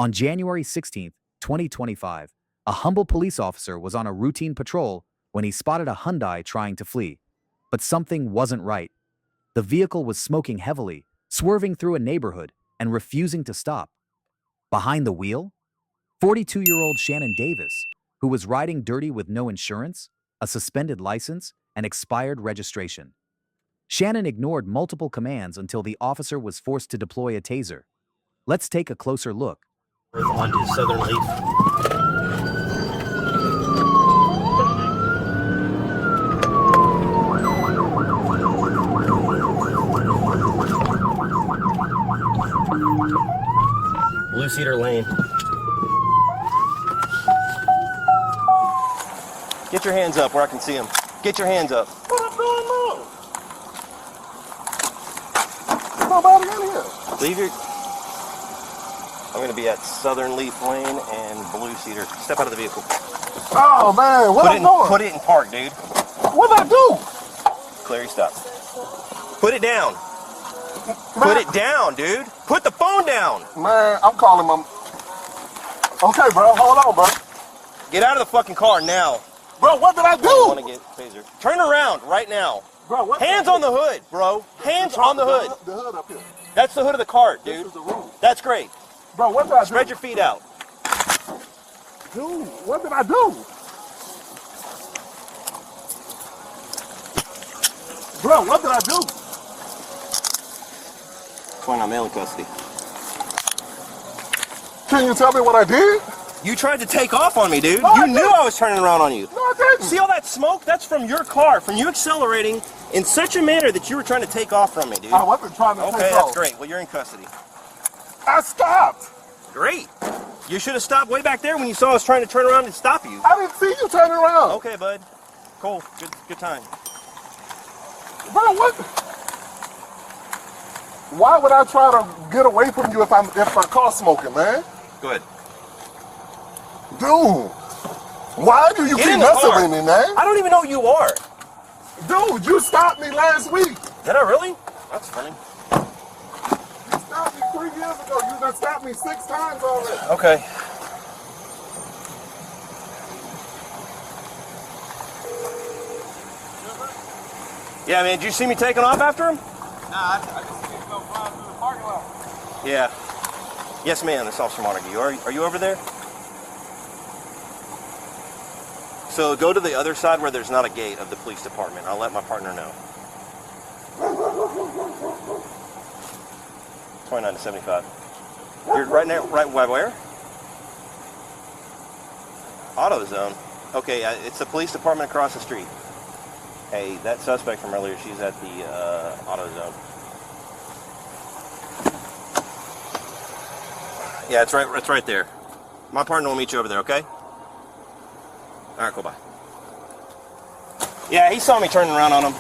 On January 16, 2025, a humble police officer was on a routine patrol when he spotted a Hyundai trying to flee. But something wasn't right. The vehicle was smoking heavily, swerving through a neighborhood, and refusing to stop. Behind the wheel? 42-year-old Shannon Davis, who was riding dirty with no insurance, a suspended license, and expired registration. Shannon ignored multiple commands until the officer was forced to deploy a taser. Let's take a closer look. Onto Southern Leaf. Blue Cedar Lane. Get your hands up where I can see them. Get your hands up. What am going on? Nobody in here. Leave your... I'm going to be at Southern Leaf Lane and Blue Cedar. Step out of the vehicle. Oh, man. What am I doing? Put it in park, dude. What did I do? Clary, stop. Put it down. Man, Put it down, dude. Put the phone down. Man, I'm calling my... Okay, bro. Hold on, bro. Get out of the fucking car now. Bro, what did I do? I want to get taser. Turn around right now. Bro, what Hands on the hood, bro. Hands on the hood. The hood up here. That's the hood of the cart, This dude. is the roof. That's great. Bro, what did I do? Spread your feet out. Dude, what did I do? Bro, what did I do? Point on male in custody. Can you tell me what I did? You tried to take off on me, dude. No, You I knew didn't. I was turning around on you. No, I didn't. See all that smoke? That's from your car, from you accelerating in such a manner that you were trying to take off from me, dude. I wasn't trying to Okay, take that's off. great. Well, you're in custody. I stopped. Great. You should have stopped way back there when you saw us trying to turn around and stop you. I didn't see you turning around. Okay, bud. Cool. Good time. Bro, what? Why would I try to get away from you if my car's smoking, man? Go ahead. Dude, why do you Get keep in the messing car. with me, man? I don't even know who you are. Dude, you stopped me last week. Did I really? That's funny. You stopped me 3 years ago. You done stopped me 6 times already. Okay. Yeah, man, did you see me taking off after him? Nah, I just see you go flying through the parking lot. Yeah. Yes, ma'am, this Officer Montague. Are you over there? So go to the other side where there's not a gate of the police department. I'll let my partner know. 29 to 75. You're right there, right where? AutoZone. Okay, it's the police department across the street. Hey, that suspect from earlier, she's at the AutoZone. Yeah, it's right there. My partner will meet you over there, okay? All right, cool, bye. Yeah, he saw me turning around on him.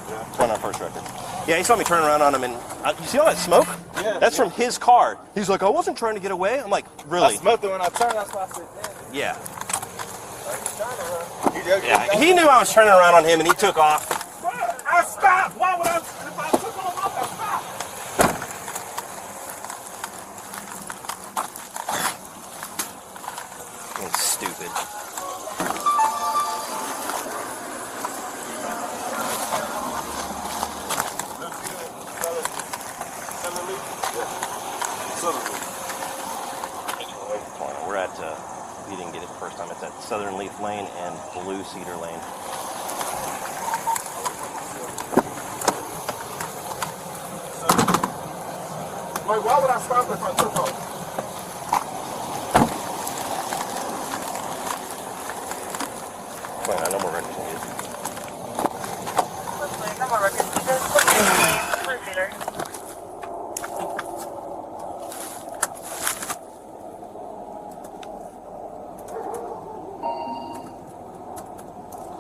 Yeah. 29 first record. Yeah, he saw me turning around on him, and you see all that smoke? Yeah. That's from his car. He's like, I wasn't trying to get away. I'm like, really? I smoked it when I turned. That's why I said, damn. Yeah. Yeah. Yeah, he knew I was turning around on him, and he took off. Bro, I stopped. Why would I? If I took off, I would stop. It's stupid. We're at, you didn't get it the first time, it's at Southern Leaf Lane and Blue Cedar Lane. Like, why would I stop if I took off? Wait, I know more records than you. No more records. Blue Cedar.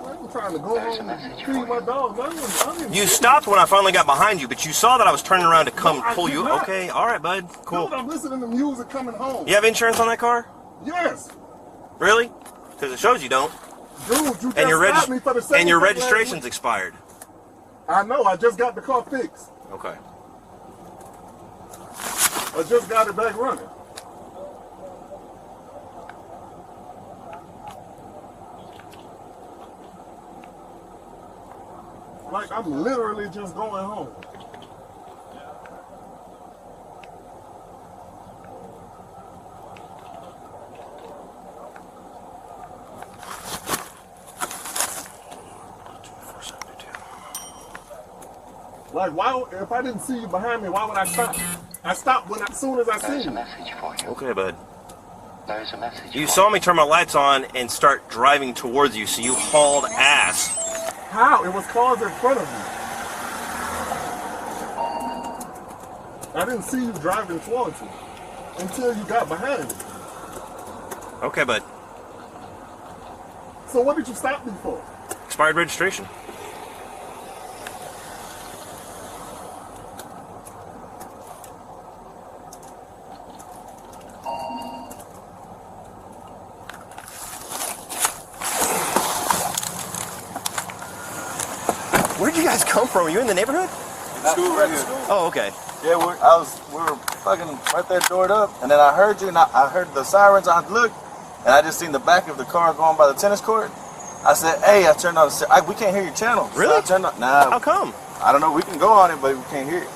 I'm trying to go home and feed my dog. You stopped when I finally got behind you, but you saw that I was turning around to come No, I pull did you. not. Okay, all right, bud. Cool. Dude, I'm listening to music coming home. You have insurance on that car? Yes. Really? Because it shows you don't. Dude, you just And your stopped me for the same and your thing last registration's week. expired. I know. I just got the car fixed. Okay. I just got it back running. Like, I'm literally just going home. Like, why, if I didn't see you behind me, why would I stop? I stopped as soon as I There's seen a you. message for you. Okay, bud. There's a message. You for saw me turn my lights on and start driving towards you, so you hauled ass. How? It was cars in front of me. I didn't see you driving towards me until you got behind me. Okay, bud. So what did you stop me for? Expired registration. Where'd you guys come from? Are you in the neighborhood? School right here. Oh, okay. Yeah, we were fucking right there doored up, and then I heard you, and I heard the sirens. I looked, and I just seen the back of the car going by the tennis court. I said, "Hey," I turned on we can't hear your channel. Really? So I turned on. Nah. How come? I don't know. We can go on it, but we can't hear it.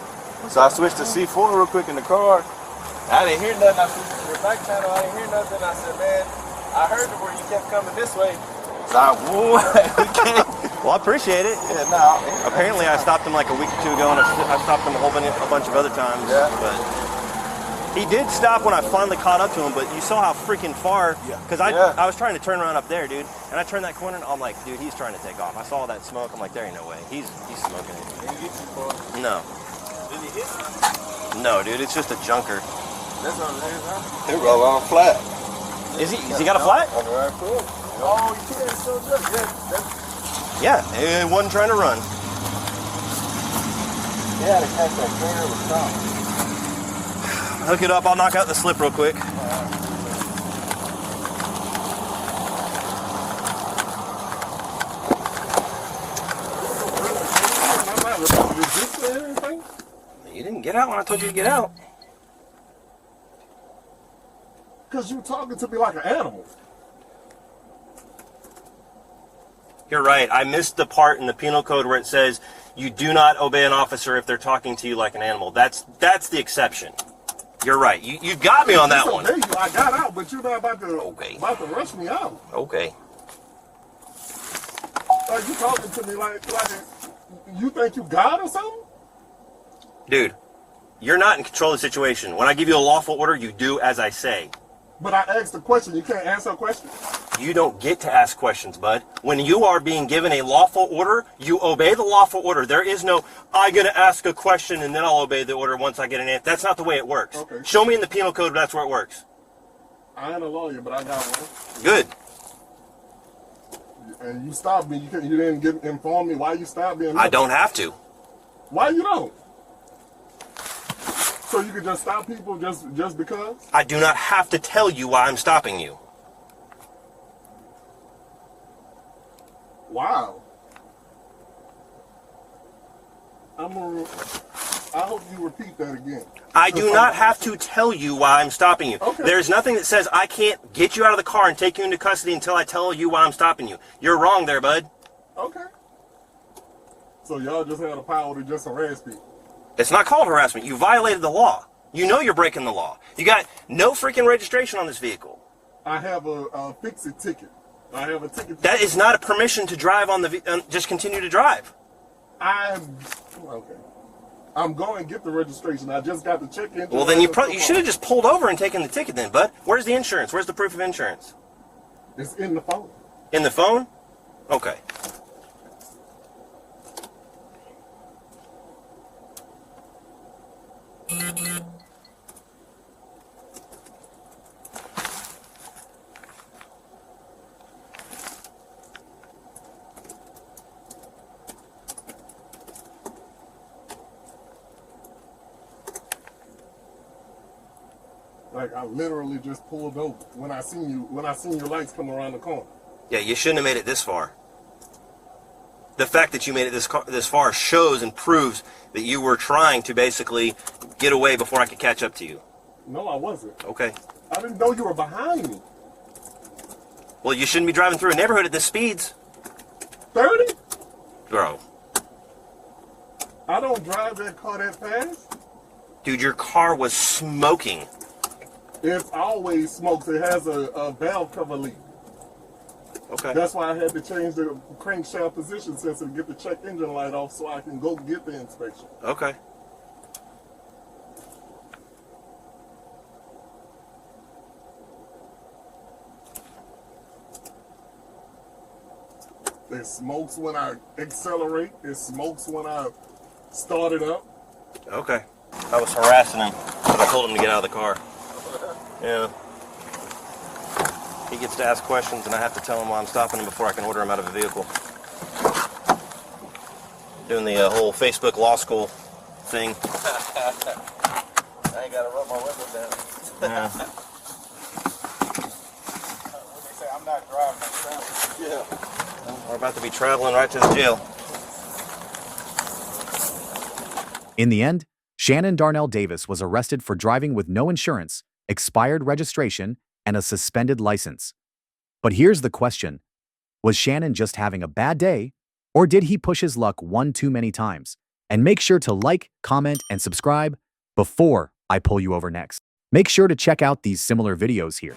So I switched to C4 real quick in the car. I didn't hear nothing. I switched to your back channel. I didn't hear nothing. I said, "Man, I heard where you kept coming this way." So I, we can't. Well, I appreciate it. Yeah, no. Apparently, I stopped him like a week or two ago, and I stopped him a bunch of other times. Yeah. But he did stop when I finally caught up to him. But you saw how freaking far, because I was trying to turn around up there, dude, and I turned that corner, and I'm like, dude, he's trying to take off. I saw that smoke. I'm like, there ain't no way. He's smoking it. Did he get you for? No. Did he hit you? No, dude, it's just a junker. That's what it is, huh? He roll on flat. Is he got a flat? On the right foot. Oh, you can't. So good. Yeah, that's. Yeah, he wasn't trying to run. Yeah, to catch that carrier with some. Hook it up. I'll knock out the slip real quick. I'm not resisting anything. You didn't get out when I told you to get out. Because you talking to me like an animal. You're right. I missed the part in the penal code where it says you do not obey an officer if they're talking to you like an animal. That's the exception. You're right. You got me on that one. You, I got out, but you're not about to rush me out. Okay. Like you talking to me like you think you God or something? Dude, you're not in control of the situation. When I give you a lawful order, you do as I say. But I asked a question. You can't answer a question? You don't get to ask questions, bud. When you are being given a lawful order, you obey the lawful order. There is no, I'm going to ask a question and then I'll obey the order once I get an answer. That's not the way it works. Okay. Show me in the penal code that's where it works. I ain't a lawyer, but I got one. Good. And you stopped me. You didn't inform me why you stopped me. I don't have to. Why you don't? So you could just stop people just because? I do not have to tell you why I'm stopping you. Wow. I hope you repeat that again. I do not have to tell you why I'm stopping you. Okay. There's nothing that says I can't get you out of the car and take you into custody until I tell you why I'm stopping you. You're wrong there, bud. Okay. So y'all just had the power to just harass people. It's not called harassment. You violated the law. You know you're breaking the law. You got no freaking registration on this vehicle. I have a fix-it ticket. I have a ticket. That is not a permission to drive on the just continue to drive. Okay. I'm going to get the registration. I just got the check in. Well, then you should have just pulled over and taken the ticket then, bud. Where's the insurance? Where's the proof of insurance? It's in the phone. In the phone? Okay. Like I literally just pulled over when I seen your lights come around the corner. Yeah, you shouldn't have made it this far. The fact that you made it this far shows and proves that you were trying to basically get away before I could catch up to you. No, I wasn't. Okay. I didn't know you were behind me. Well, you shouldn't be driving through a neighborhood at this speeds. 30? Bro. I don't drive that car that fast. Dude, your car was smoking. It's always smokes. It has a valve cover leak. Okay. That's why I had to change the crankshaft position sensor to get the check engine light off so I can go get the inspection. Okay. It smokes when I accelerate. It smokes when I start it up. Okay. I was harassing him because I told him to get out of the car. Yeah. He gets to ask questions and I have to tell him why I'm stopping him before I can order him out of a vehicle. Doing the whole Facebook law school thing. I ain't gotta rub my window down. Yeah. When they say I'm not driving, I'm traveling. Yeah. We're about to be traveling right to the jail. In the end, Shannon Darnell Davis was arrested for driving with no insurance, expired registration, and a suspended license. But here's the question. Was Shannon just having a bad day, or did he push his luck one too many times? And make sure to like, comment, and subscribe before I pull you over next. Make sure to check out these similar videos here.